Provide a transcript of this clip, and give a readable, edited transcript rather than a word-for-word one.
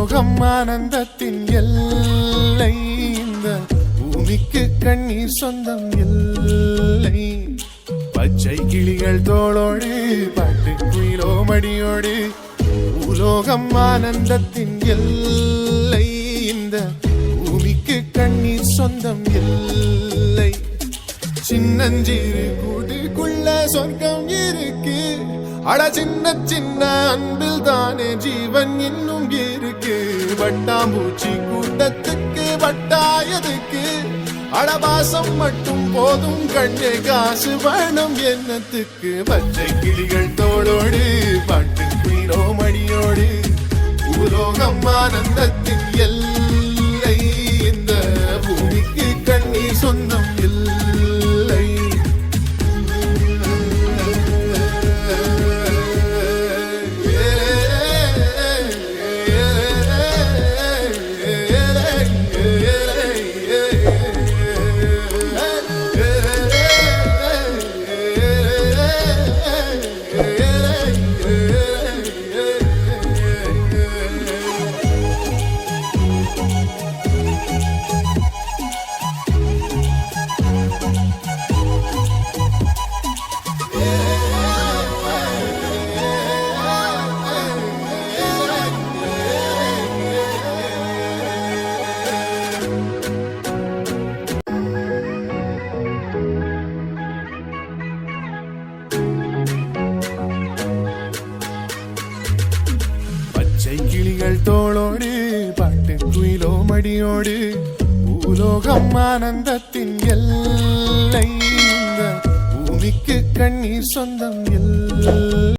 பூலோகம் ஆனந்தத்தின் எல்லை, இந்த பூமிக்கு கண்ணீர் சொந்தம் இல்லை. பச்சை கிளிகள் தோளோடு பாட்டு குயிலோ மடியோடு, பூலோகம் ஆனந்தத்தின் எல்லை, இந்த பூமிக்கு கண்ணீர் சொந்தம் இல்லை. சின்னஞ்சிறு கூட்டுக்குள்ள சொர்க்கம் இருக்கு, அட சின்ன சின்ன அன்பில் தானே ஜீவன் இன்னும் இருக்கு. வட்டாம்பூச்சி கூட்டத்துக்கு வட்டாயதுக்கு, அடபாசம் மட்டும் போதும் கண்ணே, காசு வேணும் என்னத்துக்கு. பச்சை கிளிகள் தோளோடு பாட்டு குயிலோ மடியோடு, பூலோகம் ஆனந்தத்தின் எல்லை, இந்த பூமிக்கு கண்ணீர் சொந்தம் இல்லை. கிளிகள் தோளோடு பாட்டு குயிலோ மடியோடு, பூலோகம் ஆனந்தத்தின் எல்லை, இந்த பூமிக்கு கண்ணீர் சொந்தம் இல்லை.